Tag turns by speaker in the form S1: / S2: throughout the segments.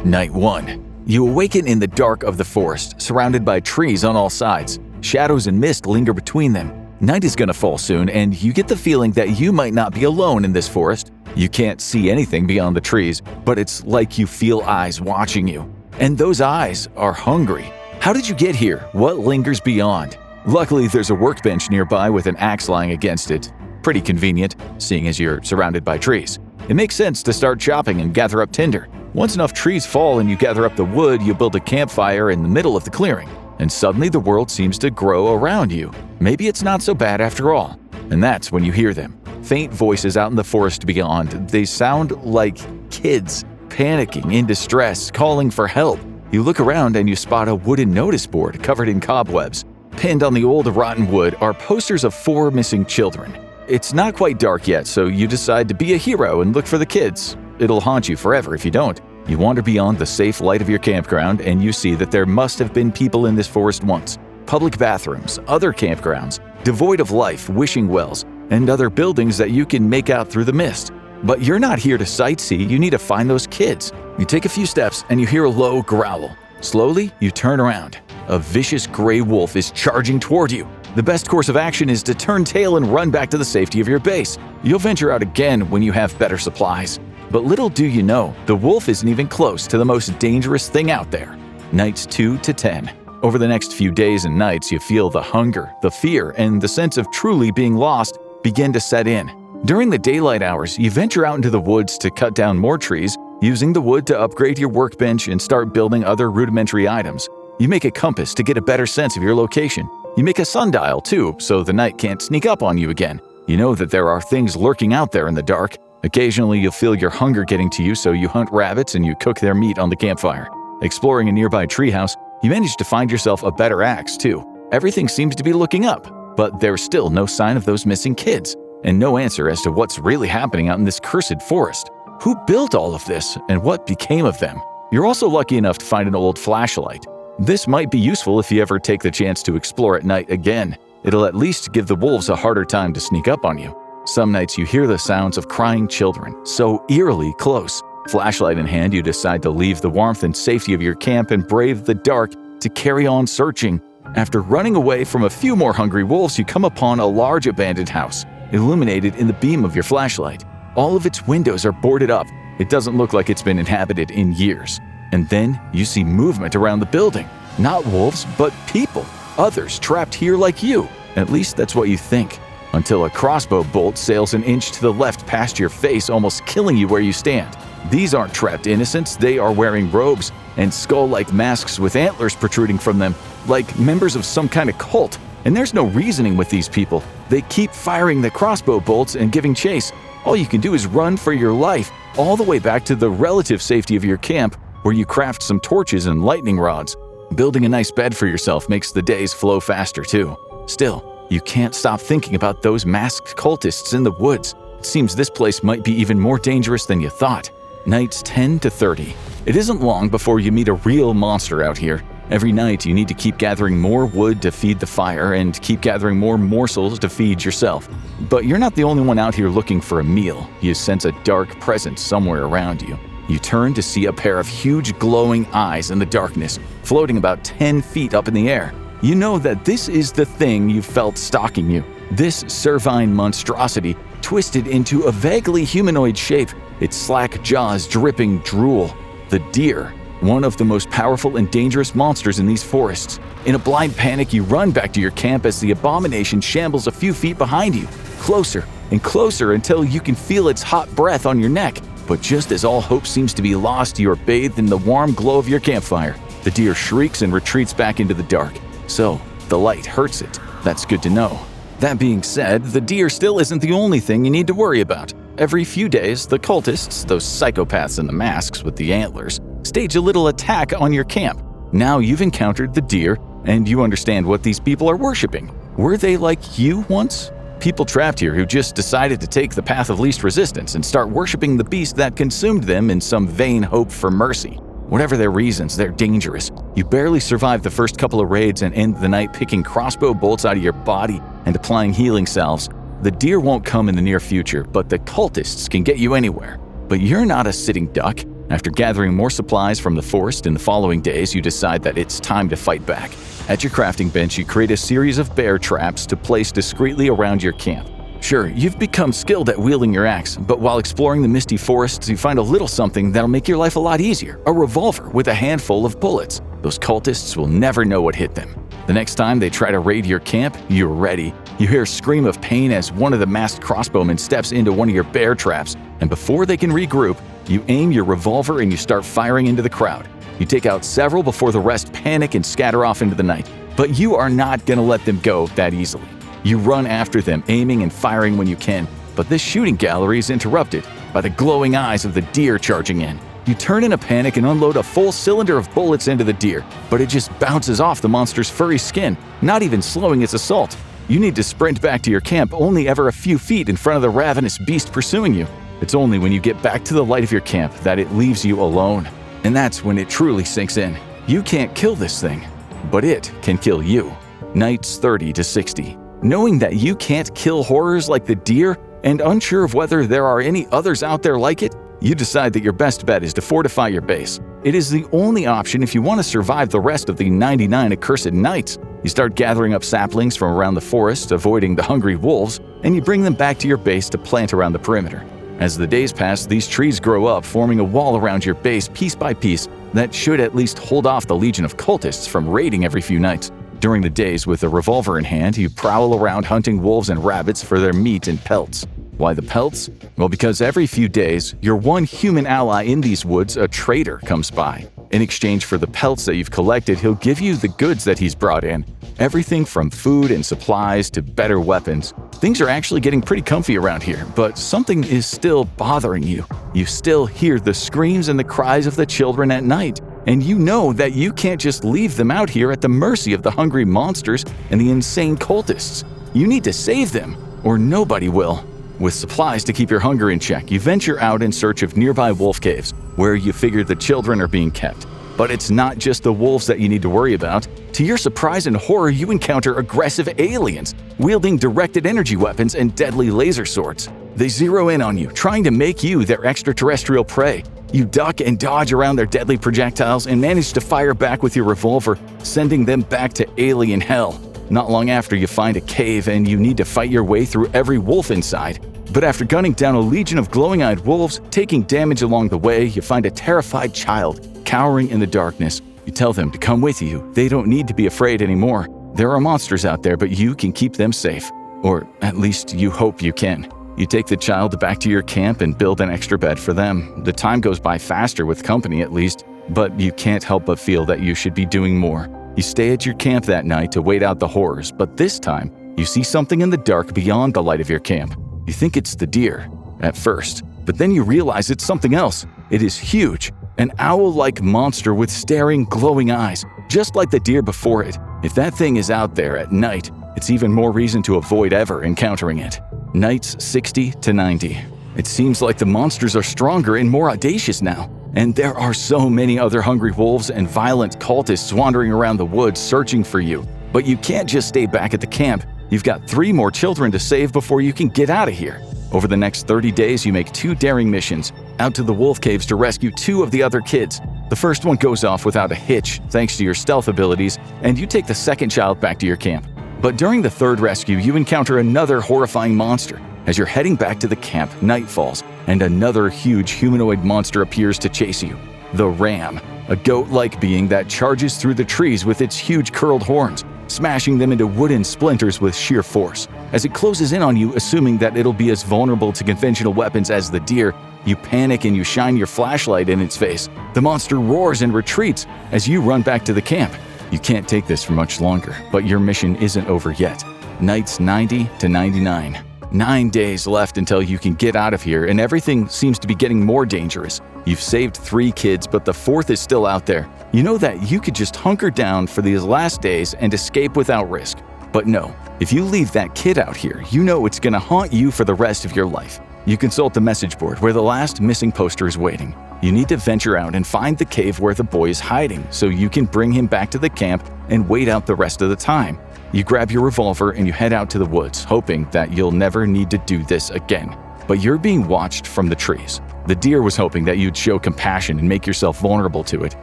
S1: Night 1. You awaken in the dark of the forest, surrounded by trees on all sides. Shadows and mist linger between them. Night is gonna fall soon, and you get the feeling that you might not be alone in this forest. You can't see anything beyond the trees, but it's like you feel eyes watching you. And those eyes are hungry. How did you get here? What lingers beyond? Luckily, there's a workbench nearby with an axe lying against it. Pretty convenient, seeing as you're surrounded by trees. It makes sense to start chopping and gather up tinder. Once enough trees fall and you gather up the wood, you build a campfire in the middle of the clearing. And suddenly the world seems to grow around you. Maybe it's not so bad after all. And that's when you hear them. Faint voices out in the forest beyond. They sound like kids, panicking, in distress, calling for help. You look around and you spot a wooden notice board covered in cobwebs. Pinned on the old rotten wood are posters of 4 missing children. It's not quite dark yet, so you decide to be a hero and look for the kids. It'll haunt you forever if you don't. You wander beyond the safe light of your campground and you see that there must have been people in this forest once. Public bathrooms, other campgrounds, devoid of life, wishing wells, and other buildings that you can make out through the mist. But you're not here to sightsee, you need to find those kids. You take a few steps and you hear a low growl. Slowly, you turn around. A vicious gray wolf is charging toward you. The best course of action is to turn tail and run back to the safety of your base. You'll venture out again when you have better supplies. But little do you know, the wolf isn't even close to the most dangerous thing out there. Nights 2 to 10. Over the next few days and nights, you feel the hunger, the fear, and the sense of truly being lost begin to set in. During the daylight hours, you venture out into the woods to cut down more trees, using the wood to upgrade your workbench and start building other rudimentary items. You make a compass to get a better sense of your location. You make a sundial too, so the night can't sneak up on you again. You know that there are things lurking out there in the dark. Occasionally, you'll feel your hunger getting to you, so you hunt rabbits and you cook their meat on the campfire. Exploring a nearby treehouse, you manage to find yourself a better axe too. Everything seems to be looking up, but there's still no sign of those missing kids, and no answer as to what's really happening out in this cursed forest. Who built all of this, and what became of them? You're also lucky enough to find an old flashlight. This might be useful if you ever take the chance to explore at night again. It'll at least give the wolves a harder time to sneak up on you. Some nights you hear the sounds of crying children, so eerily close. Flashlight in hand, you decide to leave the warmth and safety of your camp and brave the dark to carry on searching. After running away from a few more hungry wolves, you come upon a large abandoned house, illuminated in the beam of your flashlight. All of its windows are boarded up. It doesn't look like it's been inhabited in years. And then you see movement around the building. Not wolves, but people. Others trapped here like you. At least that's what you think. Until a crossbow bolt sails an inch to the left past your face, almost killing you where you stand. These aren't trapped innocents, they are wearing robes and skull-like masks with antlers protruding from them, like members of some kind of cult. And there's no reasoning with these people. They keep firing the crossbow bolts and giving chase. All you can do is run for your life, all the way back to the relative safety of your camp, where you craft some torches and lightning rods. Building a nice bed for yourself makes the days flow faster too. Still, you can't stop thinking about those masked cultists in the woods. It seems this place might be even more dangerous than you thought. Nights 10 to 30. It isn't long before you meet a real monster out here. Every night you need to keep gathering more wood to feed the fire and keep gathering more morsels to feed yourself. But you're not the only one out here looking for a meal. You sense a dark presence somewhere around you. You turn to see a pair of huge glowing eyes in the darkness, floating about 10 feet up in the air. You know that this is the thing you felt stalking you. This cervine monstrosity twisted into a vaguely humanoid shape, its slack jaws dripping drool. The deer, one of the most powerful and dangerous monsters in these forests. In a blind panic, you run back to your camp as the abomination shambles a few feet behind you, closer and closer until you can feel its hot breath on your neck. But just as all hope seems to be lost, you are bathed in the warm glow of your campfire. The deer shrieks and retreats back into the dark. So, the light hurts it. That's good to know. That being said, the deer still isn't the only thing you need to worry about. Every few days, the cultists, those psychopaths in the masks with the antlers, stage a little attack on your camp. Now you've encountered the deer, and you understand what these people are worshipping. Were they like you once? People trapped here who just decided to take the path of least resistance and start worshipping the beast that consumed them in some vain hope for mercy. Whatever their reasons, they're dangerous. You barely survive the first couple of raids and end the night picking crossbow bolts out of your body and applying healing salves. The deer won't come in the near future, but the cultists can get you anywhere. But you're not a sitting duck. After gathering more supplies from the forest in the following days, you decide that it's time to fight back. At your crafting bench, you create a series of bear traps to place discreetly around your camp. Sure, you've become skilled at wielding your axe, but while exploring the misty forests, you find a little something that'll make your life a lot easier: a revolver with a handful of bullets. Those cultists will never know what hit them. The next time they try to raid your camp, you're ready. You hear a scream of pain as one of the masked crossbowmen steps into one of your bear traps, and before they can regroup, you aim your revolver and you start firing into the crowd. You take out several before the rest panic and scatter off into the night. But you are not going to let them go that easily. You run after them, aiming and firing when you can, but this shooting gallery is interrupted by the glowing eyes of the deer charging in. You turn in a panic and unload a full cylinder of bullets into the deer, but it just bounces off the monster's furry skin, not even slowing its assault. You need to sprint back to your camp only ever a few feet in front of the ravenous beast pursuing you. It's only when you get back to the light of your camp that it leaves you alone. And that's when it truly sinks in. You can't kill this thing, but it can kill you. Nights 30 to 60. Knowing that you can't kill horrors like the deer, and unsure of whether there are any others out there like it, you decide that your best bet is to fortify your base. It is the only option if you want to survive the rest of the 99 accursed nights. You start gathering up saplings from around the forest, avoiding the hungry wolves, and you bring them back to your base to plant around the perimeter. As the days pass, these trees grow up, forming a wall around your base piece by piece that should at least hold off the legion of cultists from raiding every few nights. During the days, with a revolver in hand, you prowl around hunting wolves and rabbits for their meat and pelts. Why the pelts? Well, because every few days, your one human ally in these woods, a trader, comes by. In exchange for the pelts that you've collected, he'll give you the goods that he's brought in. Everything from food and supplies to better weapons. Things are actually getting pretty comfy around here, but something is still bothering you. You still hear the screams and the cries of the children at night. And you know that you can't just leave them out here at the mercy of the hungry monsters and the insane cultists. You need to save them, or nobody will. With supplies to keep your hunger in check, you venture out in search of nearby wolf caves, where you figure the children are being kept. But it's not just the wolves that you need to worry about. To your surprise and horror, you encounter aggressive aliens, wielding directed energy weapons and deadly laser swords. They zero in on you, trying to make you their extraterrestrial prey. You duck and dodge around their deadly projectiles and manage to fire back with your revolver, sending them back to alien hell. Not long after, you find a cave and you need to fight your way through every wolf inside. But after gunning down a legion of glowing-eyed wolves, taking damage along the way, you find a terrified child cowering in the darkness. You tell them to come with you. They don't need to be afraid anymore. There are monsters out there, but you can keep them safe. Or at least you hope you can. You take the child back to your camp and build an extra bed for them. The time goes by faster with company at least, but you can't help but feel that you should be doing more. You stay at your camp that night to wait out the horrors, but this time, you see something in the dark beyond the light of your camp. You think it's the deer at first, but then you realize it's something else. It is huge, an owl-like monster with staring, glowing eyes, just like the deer before it. If that thing is out there at night, it's even more reason to avoid ever encountering it. Nights 60 to 90. It seems like the monsters are stronger and more audacious now. And there are so many other hungry wolves and violent cultists wandering around the woods searching for you. But you can't just stay back at the camp. You've got 3 more children to save before you can get out of here. Over the next 30 days, you make 2 daring missions, out to the wolf caves to rescue 2 of the other kids. The first one goes off without a hitch, thanks to your stealth abilities, and you take the second child back to your camp. But during the third rescue, you encounter another horrifying monster. As you're heading back to the camp, night falls, and another huge humanoid monster appears to chase you. The ram, a goat-like being that charges through the trees with its huge curled horns, smashing them into wooden splinters with sheer force. As it closes in on you, assuming that it'll be as vulnerable to conventional weapons as the deer, you panic and you shine your flashlight in its face. The monster roars and retreats as you run back to the camp. You can't take this for much longer, but your mission isn't over yet. Nights 90 to 99. 9 days left until you can get out of here, and everything seems to be getting more dangerous. You've saved 3 kids, but the 4th is still out there. You know that you could just hunker down for these last days and escape without risk. But no, if you leave that kid out here, you know it's gonna haunt you for the rest of your life. You consult the message board where the last missing poster is waiting. You need to venture out and find the cave where the boy is hiding so you can bring him back to the camp and wait out the rest of the time. You grab your revolver and you head out to the woods, hoping that you'll never need to do this again. But you're being watched from the trees. The deer was hoping that you'd show compassion and make yourself vulnerable to it.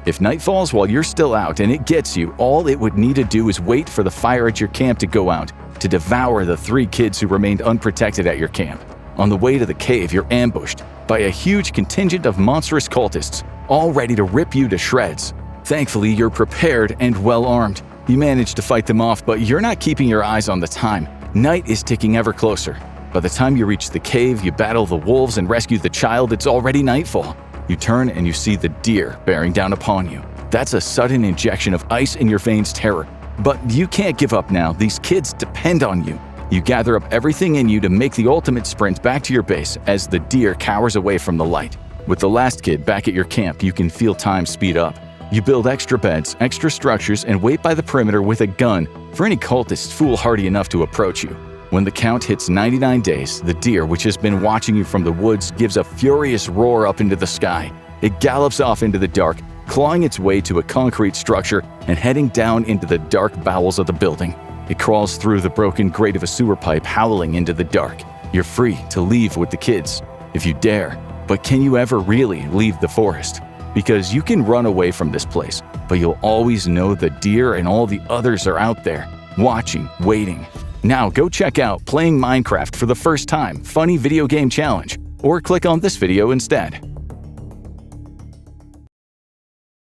S1: If night falls while you're still out and it gets you, all it would need to do is wait for the fire at your camp to go out to devour the 3 kids who remained unprotected at your camp. On the way to the cave, you're ambushed by a huge contingent of monstrous cultists, all ready to rip you to shreds. Thankfully, you're prepared and well-armed. You manage to fight them off, but you're not keeping your eyes on the time. Night is ticking ever closer. By the time you reach the cave, you battle the wolves and rescue the child, it's already nightfall. You turn and you see the deer bearing down upon you. That's a sudden injection of ice in your veins terror. But you can't give up now. These kids depend on you. You gather up everything in you to make the ultimate sprint back to your base as the deer cowers away from the light. With the last kid back at your camp, you can feel time speed up. You build extra beds, extra structures, and wait by the perimeter with a gun for any cultists foolhardy enough to approach you. When the count hits 99 days, the deer, which has been watching you from the woods, gives a furious roar up into the sky. It gallops off into the dark, clawing its way to a concrete structure and heading down into the dark bowels of the building. It crawls through the broken grate of a sewer pipe, howling into the dark. You're free to leave with the kids, if you dare. But can you ever really leave the forest? Because you can run away from this place, but you'll always know the deer and all the others are out there, watching, waiting. Now go check out Playing Minecraft for the First Time Funny Video Game Challenge, or click on this video instead.